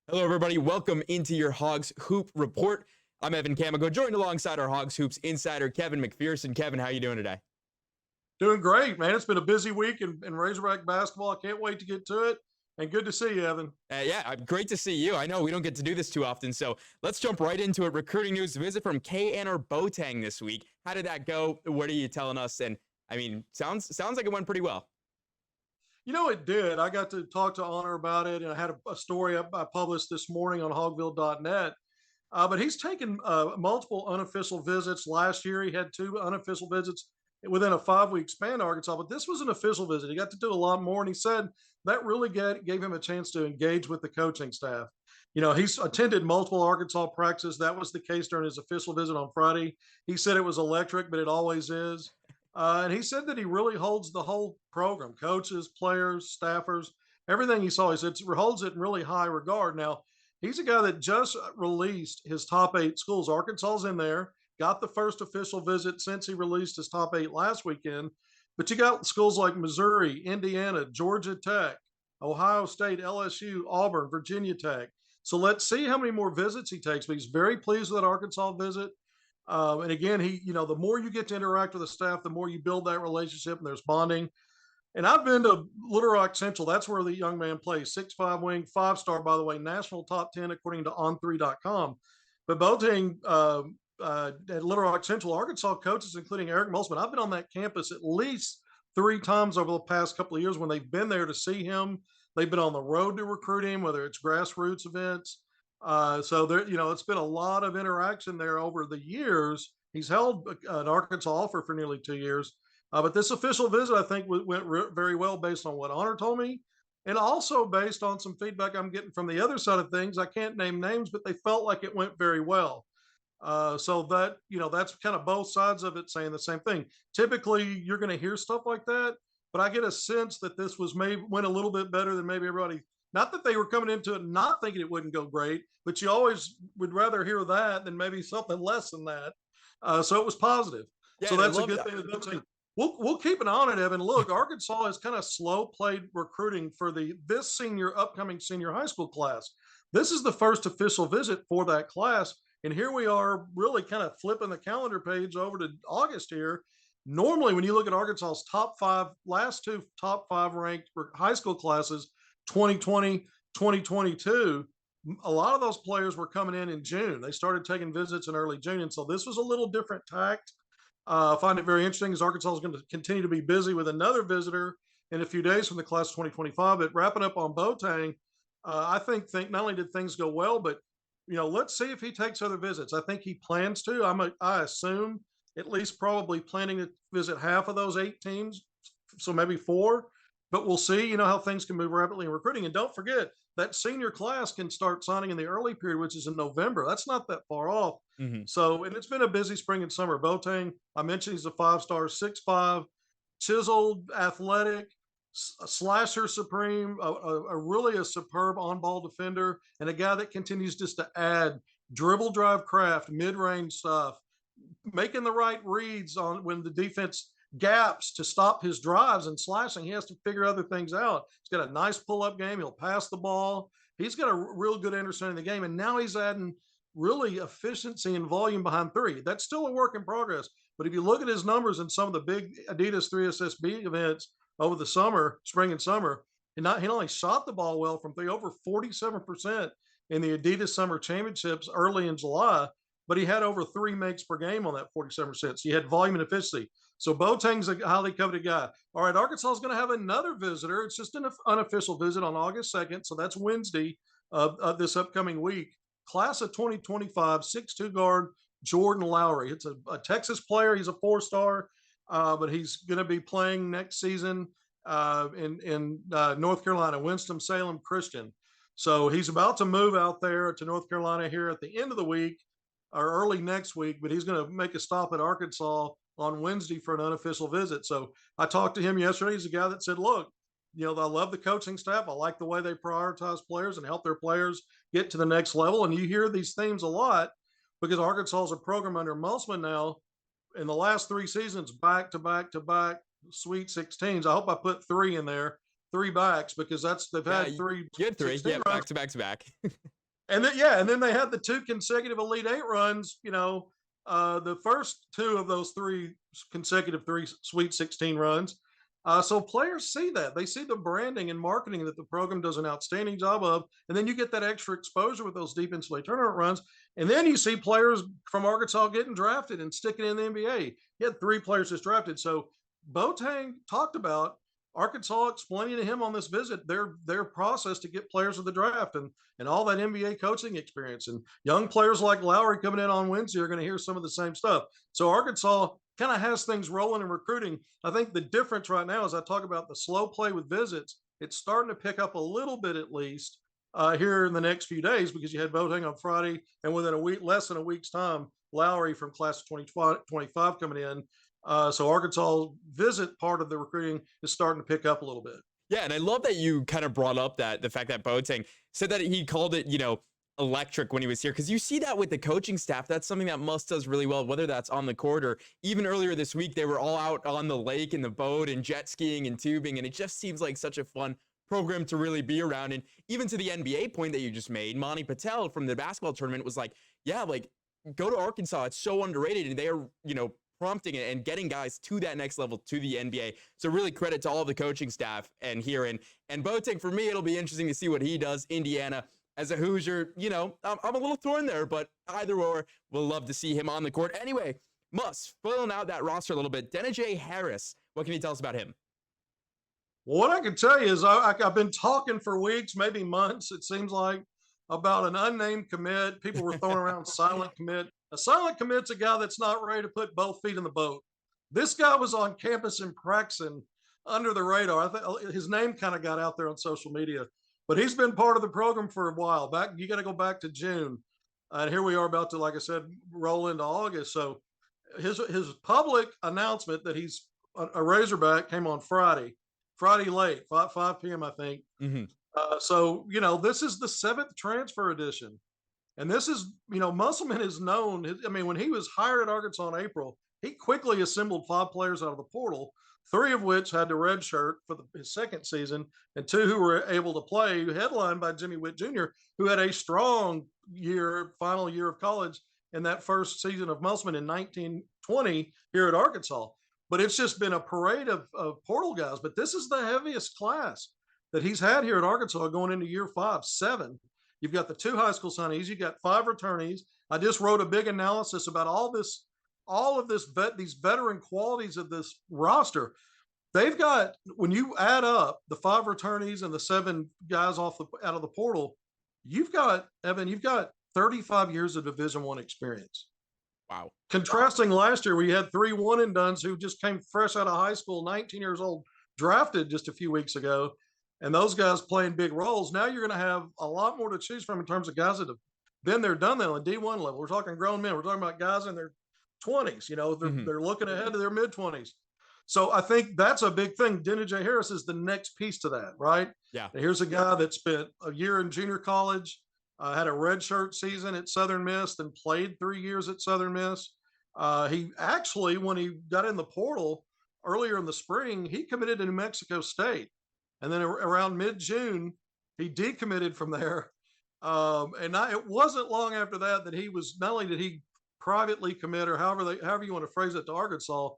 Hello, everybody. Welcome into your Hogs Hoop Report. I'm Evan Kamikow, joined alongside our Hogs Hoops insider, Kevin McPherson. Kevin, how you doing today? Doing great, man. It's been a busy week in Razorback basketball. I can't wait to get to it. And good to see you, Evan. Yeah, great to see you. I know we don't get to do this too often, so let's jump right into it. Recruiting news, visit from K&R Boateng this week. How did that go? What are you telling us? And I mean, sounds like it went pretty well. You know, it did. I got to talk to Honor about it, and I had a story I published this morning on hogville.net. But he's taken multiple unofficial visits. Last year, he had 2 unofficial visits within a 5-week span to Arkansas, but this was an official visit. He got to do a lot more, and he said that really gave him a chance to engage with the coaching staff. You know, he's attended multiple Arkansas practices. That was the case during his official visit on Friday. He said it was electric, but it always is. And he said that he really holds the whole program, coaches, players, staffers, everything he saw. He said holds it in really high regard. Now, he's a guy that just released his top 8 schools. Arkansas's in there, got the first official visit since he released his top 8 last weekend. But you got schools like Missouri, Indiana, Georgia Tech, Ohio State, LSU, Auburn, Virginia Tech. So let's see how many more visits he takes. But he's very pleased with that Arkansas visit. And again, the more you get to interact with the staff, the more you build that relationship, and there's bonding. And I've been to Little Rock Central. That's where the young man plays. 6'5" wing, 5-star, by the way, national top 10 according to on3.com. But Boateng at Little Rock Central, Arkansas coaches, including Eric Molsman, I've been on that campus at least 3 times over the past couple of years when they've been there to see him. They've been on the road to recruit him, whether it's grassroots events. So there, it's been a lot of interaction there over the years. He's held an Arkansas offer for nearly 2 years. But this official visit, I think, went very well based on what Honor told me, and also based on some feedback I'm getting from the other side of things. I can't name names, but they felt like it went very well. So that, that's kind of both sides of it saying the same thing. Typically, you're going to hear stuff like that, but I get a sense that this went a little bit better than maybe everybody. Not that they were coming into it not thinking it wouldn't go great, but you always would rather hear that than maybe something less than that. So it was positive. Yeah, so that's a good thing. We'll keep an eye on it, Evan. Look, Arkansas has kind of slow played recruiting for this upcoming senior high school class. This is the first official visit for that class. And here we are really kind of flipping the calendar page over to August here. Normally, when you look at Arkansas's last 2 top 5 ranked high school classes, 2020, 2022, a lot of those players were coming in June. They started taking visits in early June. And so this was a little different tact. I find it very interesting as Arkansas is going to continue to be busy with another visitor in a few days from the class of 2025. But wrapping up on Boateng, I think not only did things go well, but let's see if he takes other visits. I think he plans to. I assume at least probably planning to visit half of those 8 teams, so maybe 4. But we'll see, how things can move rapidly in recruiting. And don't forget, that senior class can start signing in the early period, which is in November. That's not that far off. Mm-hmm. So, and it's been a busy spring and summer. Boateng, I mentioned he's a 5-star, 6'5", chiseled, athletic, slasher supreme, really a superb on-ball defender, and a guy that continues just to add dribble drive craft, mid-range stuff, making the right reads on when the defense gaps to stop his drives and slashing. He has to figure other things out. He's got a nice pull-up game. He'll pass the ball. He's got a real good understanding of the game. And now he's adding really efficiency and volume behind 3. That's still a work in progress. But if you look at his numbers in some of the big Adidas 3SSB events over the spring and summer, he not only shot the ball well from 3, over 47% in the Adidas Summer Championships early in July, but he had over 3 makes per game on that 47%. So you had volume and efficiency. So Boateng's a highly coveted guy. All right, Arkansas is going to have another visitor. It's just an unofficial visit on August 2nd. So that's Wednesday of this upcoming week. Class of 2025, 6'2" guard, Jordan Lowry. It's a Texas player. He's a 4-star, but he's going to be playing next season in North Carolina, Winston-Salem Christian. So he's about to move out there to North Carolina here at the end of the week or early next week, but he's going to make a stop at Arkansas on Wednesday for an unofficial visit. So I talked to him yesterday. He's a guy that said, look, I love the coaching staff. I like the way they prioritize players and help their players get to the next level. And you hear these themes a lot because Arkansas is a program under Musselman now in the last 3 seasons, back to back to back Sweet 16s. I hope I put 3 in there, 3 backs, because they've had 3. You had 3, yeah, back to back to back. and then they had the 2 consecutive Elite Eight runs. The first 2 of those 3 consecutive 3 Sweet 16 runs. So players see that. They see the branding and marketing that the program does an outstanding job of, and then you get that extra exposure with those deep NCAA tournament runs. And then you see players from Arkansas getting drafted and sticking in the NBA. He had 3 players just drafted. So Boateng talked about Arkansas explaining to him on this visit their process to get players to the draft and all that NBA coaching experience. And young players like Lowry coming in on Wednesday are going to hear some of the same stuff. So Arkansas kind of has things rolling in recruiting. I think the difference right now, as I talk about the slow play with visits, it's starting to pick up a little bit at least here in the next few days, because you had Boateng on Friday, and within a week, less than a week's time, Lowry from class of 2025 coming in. So Arkansas visit part of the recruiting is starting to pick up a little bit. Yeah, and I love that you kind of brought up that the fact that Boateng said that he called it, electric when he was here, because you see that with the coaching staff. That's something that Muss does really well, whether that's on the court or even earlier this week, they were all out on the lake in the boat and jet skiing and tubing, and it just seems like such a fun program to really be around. And even to the NBA point that you just made, Monty Patel from the basketball tournament was like, yeah, like, go to Arkansas. It's so underrated, and they are, prompting it and getting guys to that next level, to the NBA. So really credit to all of the coaching staff and here. And Boateng, for me, it'll be interesting to see what he does. Indiana, as a Hoosier, I'm a little torn there, but either or, we'll love to see him on the court. Anyway, filling out that roster a little bit. Adena J. Harris, what can you tell us about him? Well, what I can tell you is I've been talking for weeks, maybe months, it seems like, about an unnamed commit. People were throwing around silent commit. A silent commit's a guy that's not ready to put both feet in the boat. This guy was on campus in practicing under the radar. I think his name kind of got out there on social media, but he's been part of the program for a while. You got to go back to June, and here we are about to, like I said, roll into August. So his public announcement that he's a Razorback came on Friday late, 5 p.m. I think. Mm-hmm. So this is the 7th transfer edition. And this is, Musselman is known. When he was hired at Arkansas in April, he quickly assembled 5 players out of the portal, 3 of which had to redshirt for his second season, and 2 who were able to play, headlined by Jimmy Witt Jr., who had a strong final year of college in that first season of Musselman in 1920 here at Arkansas. But it's just been a parade of portal guys. But this is the heaviest class that he's had here at Arkansas going into year 5, 7. You've got the 2 high school signees. You've got 5 returnees. I just wrote a big analysis about all of these veteran qualities of this roster. They've got, when you add up the 5 returnees and the 7 guys out of the portal, you've got 35 years of Division I experience. Wow. Contrasting last year, we had 3 one and dones who just came fresh out of high school, 19 years old, drafted just a few weeks ago. And those guys playing big roles. Now you're going to have a lot more to choose from in terms of guys that have been there, done that on the D1 level. We're talking grown men. We're talking about guys in their 20s. They're looking ahead to their mid-20s. So I think that's a big thing. Adena J. Harris is the next piece to that, right? Yeah. And here's a guy that spent a year in junior college, had a redshirt season at Southern Miss, and played 3 years at Southern Miss. He actually, when he got in the portal earlier in the spring, he committed to New Mexico State. And then around mid-June, he decommitted from there. It wasn't long after that he was, not only did he privately commit, or however you want to phrase it, to Arkansas,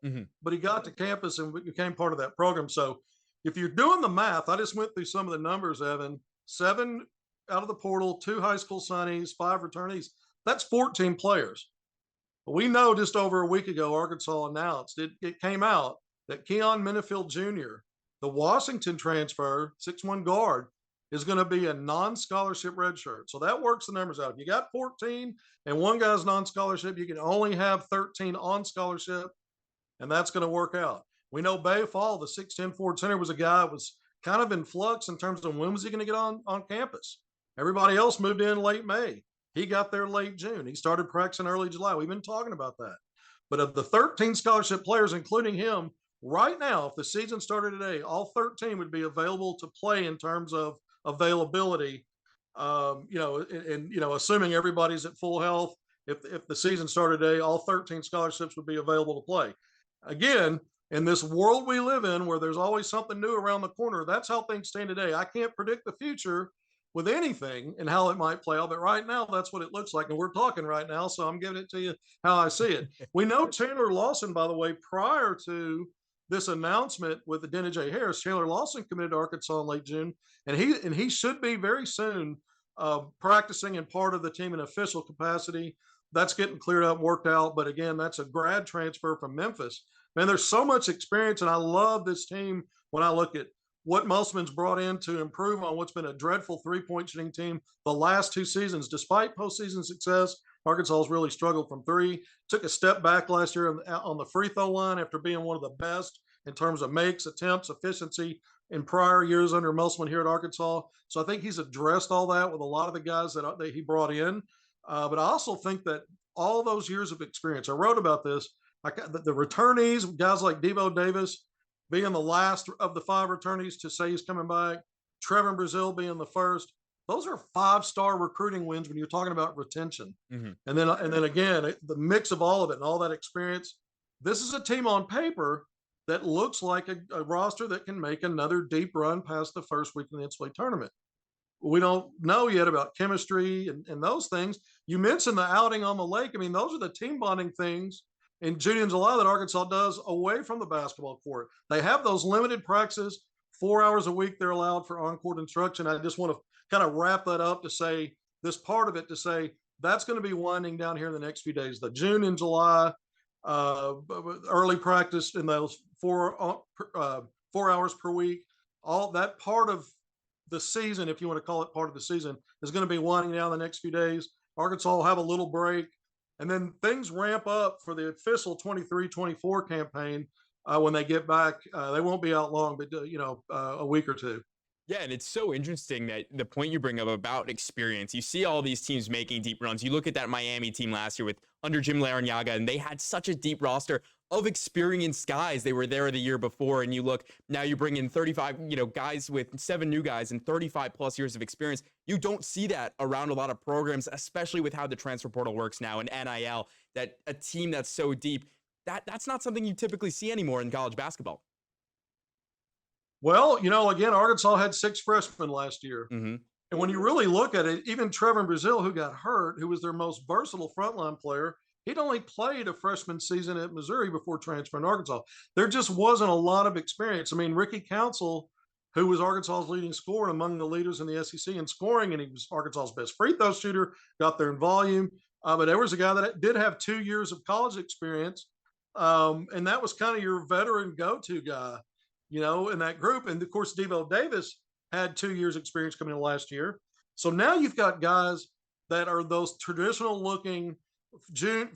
but he got to campus and became part of that program. So if you're doing the math, I just went through some of the numbers, Evan. 7 out of the portal, 2 high school signees, 5 returnees. That's 14 players. But we know just over a week ago, Arkansas announced, it came out that Keon Minifield Jr., the Washington transfer, 6'1" guard, is going to be a non-scholarship redshirt. So that works the numbers out. If you got 14 and one guy's non-scholarship, you can only have 13 on scholarship, and that's going to work out. We know Bay Fall, the 6'10" forward center, was a guy that was kind of in flux in terms of when was he going to get on campus. Everybody else moved in late May. He got there late June. He started practicing early July. We've been talking about that. But of the 13 scholarship players, including him, right now, if the season started today, all 13 would be available to play in terms of availability. Assuming everybody's at full health, if the season started today, all 13 scholarships would be available to play. Again, in this world we live in, where there's always something new around the corner, that's how things stand today. I can't predict the future, with anything and how it might play out. But right now, that's what it looks like. And we're talking right now. So I'm giving it to you how I see it. We know Chandler Lawson, by the way, prior to this announcement with Adena J. Harris, Chandler Lawson committed to Arkansas in late June. And he should be very soon practicing and part of the team in official capacity. That's getting cleared up and worked out. But again, that's a grad transfer from Memphis. Man, there's so much experience, and I love this team when I look at what Musselman's brought in to improve on what's been a dreadful three-point shooting team the last 2 seasons. Despite postseason success, Arkansas has really struggled from three. Took a step back last year on the free throw line after being one of the best in terms of makes, attempts, efficiency in prior years under Musselman here at Arkansas. So I think he's addressed all that with a lot of the guys that he brought in. But I also think that all those years of experience, I wrote about this, the returnees, guys like Devo Davis being the last of the 5 returnees to say he's coming back, Trevor Brazil being the first. Those are 5-star recruiting wins when you're talking about retention. Mm-hmm. And then again, the mix of all of it and all that experience. This is a team on paper that looks like a roster that can make another deep run past the first week of the NCAA tournament. We don't know yet about chemistry and those things. You mentioned the outing on the lake. I mean, those are the team bonding things in June and July that Arkansas does away from the basketball court. They have those limited practices, 4 hours a week they're allowed for on-court instruction. I just want to kind of wrap that up to say this part of it, to say that's going to be winding down here in the next few days. The June and July early practice in those 4 hours per week, all that part of the season, if you want to call it part of the season, is going to be winding down the next few days. Arkansas will have a little break, and then things ramp up for the official 23-24 campaign when they get back. They won't be out long, but a week or two. Yeah, and it's so interesting that the point you bring up about experience, you see all these teams making deep runs. You look at that Miami team last year under Jim Larrañaga, and they had such a deep roster of experienced guys. They were there the year before, and you look, now you bring in 35, guys with 7 new guys and 35 plus years of experience. You don't see that around a lot of programs, especially with how the transfer portal works now and NIL, that a team that's so deep, that's not something you typically see anymore in college basketball. Well, again, Arkansas had 6 freshmen last year. Mm-hmm. And when you really look at it, even Trevor Brazil, who got hurt, who was their most versatile frontline player, he'd only played a freshman season at Missouri before transferring to Arkansas. There just wasn't a lot of experience. I mean, Ricky Council, who was Arkansas's leading scorer and among the leaders in the SEC in scoring, and he was Arkansas's best free throw shooter, got there in volume. But there was a guy that did have 2 years of college experience, and that was kind of your veteran go-to guy, in that group. And of course, Devo Davis had 2 years experience coming in last year. So now you've got guys that are those traditional looking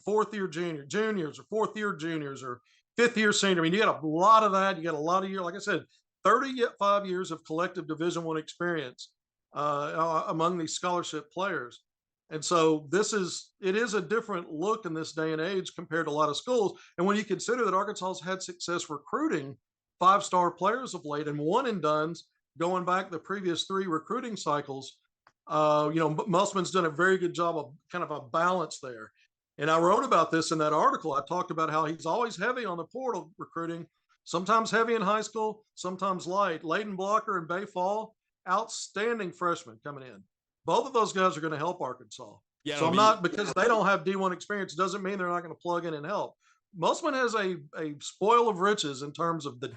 fourth-year juniors or fourth-year juniors or fifth-year senior. I mean, you got a lot of that. You got a lot of years, like I said, 35 years of collective Division I experience among these scholarship players. And so it is a different look in this day and age compared to a lot of schools. And when you consider that Arkansas has had success recruiting 5-star players of late and one and dones going back the previous 3 recruiting cycles, Musselman's done a very good job of kind of a balance there. And I wrote about this in that article. I talked about how he's always heavy on the portal recruiting, sometimes heavy in high school, sometimes light. Layden Blocker and Bay Fall, outstanding freshmen coming in. Both of those guys are going to help Arkansas. Yeah, so I'm not, because they don't have D1 experience, doesn't mean they're not going to plug in and help. Musselman has a spoil of riches in terms of the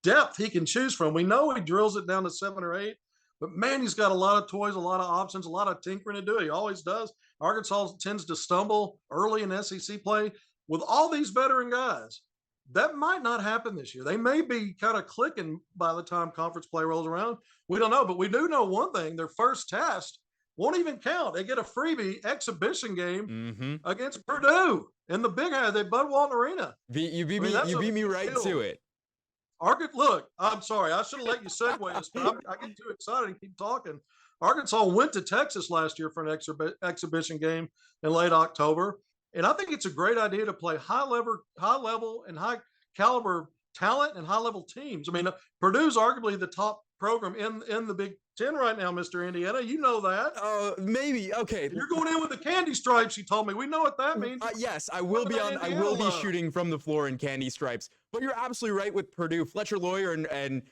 depth he can choose from. We know he drills it down to 7 or 8, but man, he's got a lot of toys, a lot of options, a lot of tinkering to do. He always does. Arkansas tends to stumble early in SEC play with all these veteran guys. That might not happen this year. They may be kind of clicking by the time conference play rolls around. We don't know, but we do know one thing: their first test won't even count. They get a freebie exhibition game against Purdue in the Big House at Bud Walton Arena. You beat me right to it. Look, I'm sorry. I should have let you segue this, but I get too excited and keep talking. Arkansas went to Texas last year for an exhibition game in late October. And I think it's a great idea to play high level and high caliber talent and high level teams. I mean, Purdue's arguably the top program in the Big Ten right now, Mr. Indiana. You know that. Maybe. Okay. You're going in with the candy stripes, you told me. We know what that means. Yes, I will be shooting from the floor in candy stripes. But you're absolutely right with Purdue. Fletcher Lawyer and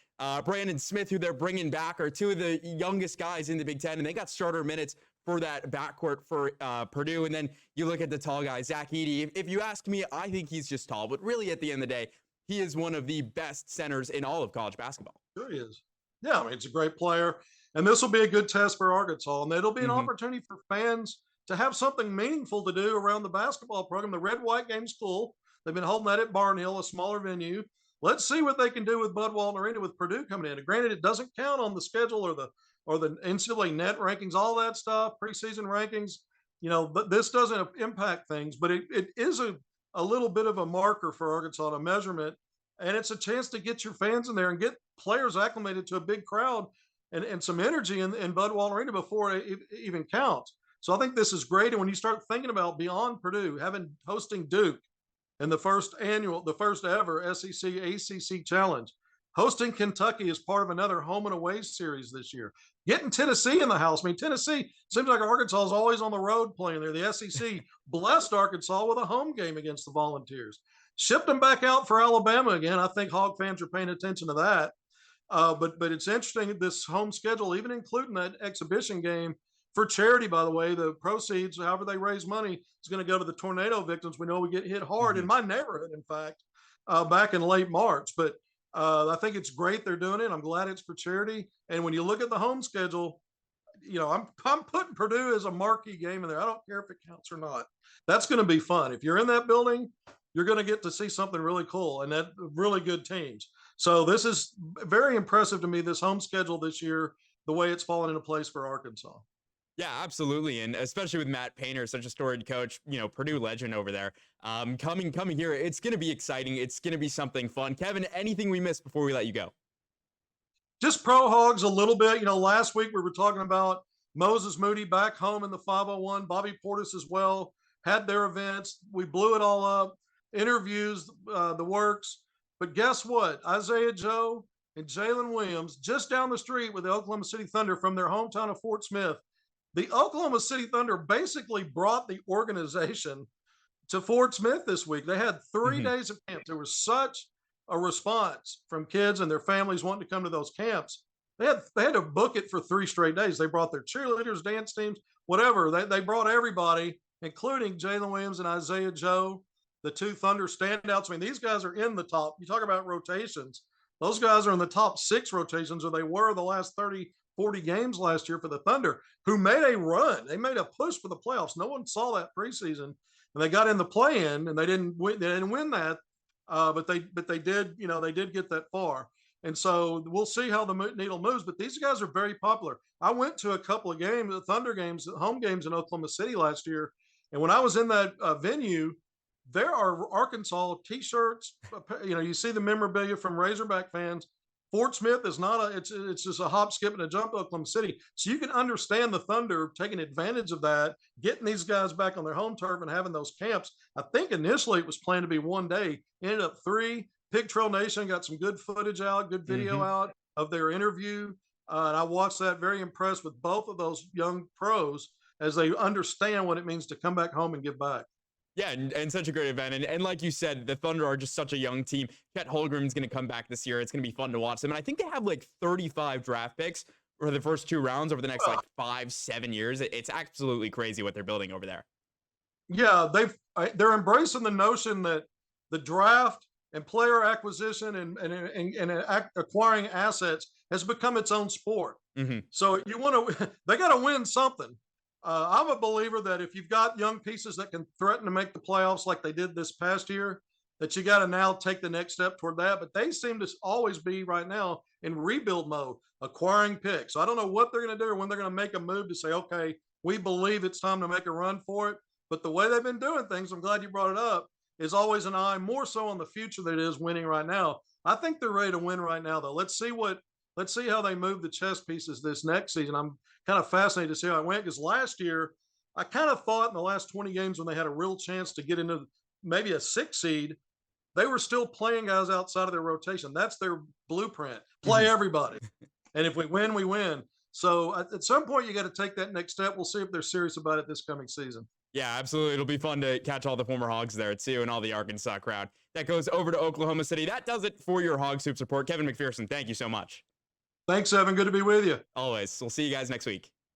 Brandon Smith, who they're bringing back, are two of the youngest guys in the Big Ten, and they got starter minutes for that backcourt for Purdue. And then you look at the tall guy, Zach Edey. If you ask me, I think he's just tall, but really at the end of the day, he is one of the best centers in all of college basketball. Sure he is. Yeah, I mean, he's a great player. And this will be a good test for Arkansas. And it'll be an opportunity for fans to have something meaningful to do around the basketball program. The red-white game's cool. They've been holding that at Barnhill, a smaller venue. Let's see what they can do with Bud Walton Arena with Purdue coming in. And granted, it doesn't count on the schedule or the NCAA net rankings, all that stuff, preseason rankings. You know, but this doesn't impact things, but it is a little bit of a marker for Arkansas, a measurement. And it's a chance to get your fans in there and get players acclimated to a big crowd and some energy in Bud Walton Arena before it even counts. So I think this is great. And when you start thinking about beyond Purdue, hosting Duke in the first ever SEC ACC challenge, hosting Kentucky as part of another home and away series this year, getting Tennessee in the house. I mean, Tennessee seems like Arkansas is always on the road playing there. The SEC blessed Arkansas with a home game against the Volunteers. Shipped them back out for Alabama again. I think Hog fans are paying attention to that. But it's interesting, this home schedule, even including that exhibition game for charity, by the way. The proceeds, however they raise money, is going to go to the tornado victims. We know we get hit hard in my neighborhood, in fact, back in late March. But I think it's great they're doing it. I'm glad it's for charity. And when you look at the home schedule, you know, I'm putting Purdue as a marquee game in there. I don't care if it counts or not. That's going to be fun. If you're in that building, you're going to get to see something really cool and that really good teams. So this is very impressive to me, this home schedule this year, the way it's fallen into place for Arkansas. Yeah, absolutely. And especially with Matt Painter, such a storied coach, you know, Purdue legend over there. Coming here, it's going to be exciting. It's going to be something fun. Kevin, anything we missed before we let you go? Just pro Hogs a little bit. You know, last week we were talking about Moses Moody back home in the 501, Bobby Portis as well, had their events. We blew it all up, interviews, the works. But guess what? Isaiah Joe and Jalen Williams, just down the street with the Oklahoma City Thunder from their hometown of Fort Smith. The Oklahoma City Thunder basically brought the organization to Fort Smith this week. They had 3 days of camp. There was such a response from kids and their families wanting to come to those camps. They had to book it for 3 straight days. They brought their cheerleaders, dance teams, whatever. They brought everybody, including Jalen Williams and Isaiah Joe, the two Thunder standouts. I mean, these guys are in the top. You talk about rotations. Those guys are in the top 6 rotations, or they were the last 30, 40 games last year for the Thunder, who made a run. They made a push for the playoffs. No one saw that preseason, and they got in the play-in, and they didn't win that, but they did. You know, they did get that far. And so we'll see how the needle moves. But these guys are very popular. I went to a couple of games, the Thunder games, home games in Oklahoma City last year, and when I was in that venue, there are Arkansas T-shirts. You know, you see the memorabilia from Razorback fans. Fort Smith is not it's just a hop, skip, and a jump to Oklahoma City. So you can understand the Thunder taking advantage of that, getting these guys back on their home turf and having those camps. I think initially it was planned to be 1 day, ended up 3. Pig Trail Nation got some good footage out, good video out of their interview. And I watched that, very impressed with both of those young pros as they understand what it means to come back home and give back. Yeah, and such a great event. And like you said, the Thunder are just such a young team. Chet Holmgren's going to come back this year. It's going to be fun to watch them. And I think they have like 35 draft picks for the first 2 rounds over the next like 5-7 years. It's absolutely crazy what they're building over there. Yeah, they're embracing the notion that the draft and player acquisition and acquiring assets has become its own sport. So they got to win something. I'm a believer that if you've got young pieces that can threaten to make the playoffs like they did this past year, that you got to now take the next step toward that. But they seem to always be right now in rebuild mode, acquiring picks. So I don't know what they're going to do or when they're going to make a move to say, okay, we believe it's time to make a run for it. But the way they've been doing things, I'm glad you brought it up, is always an eye more so on the future than it is winning right now. I think they're ready to win right now, though. Let's see how they move the chess pieces this next season. I'm kind of fascinated to see how it went, because last year I kind of thought in the last 20 games when they had a real chance to get into maybe a 6 seed, they were still playing guys outside of their rotation. That's their blueprint. Play everybody. And if we win, we win. So at some point you got to take that next step. We'll see if they're serious about it this coming season. Yeah, absolutely. It'll be fun to catch all the former Hogs there too, and all the Arkansas crowd. That goes over to Oklahoma City. That does it for your Hogs Hoops report. Kevin McPherson, thank you so much. Thanks, Evan. Good to be with you. Always. We'll see you guys next week.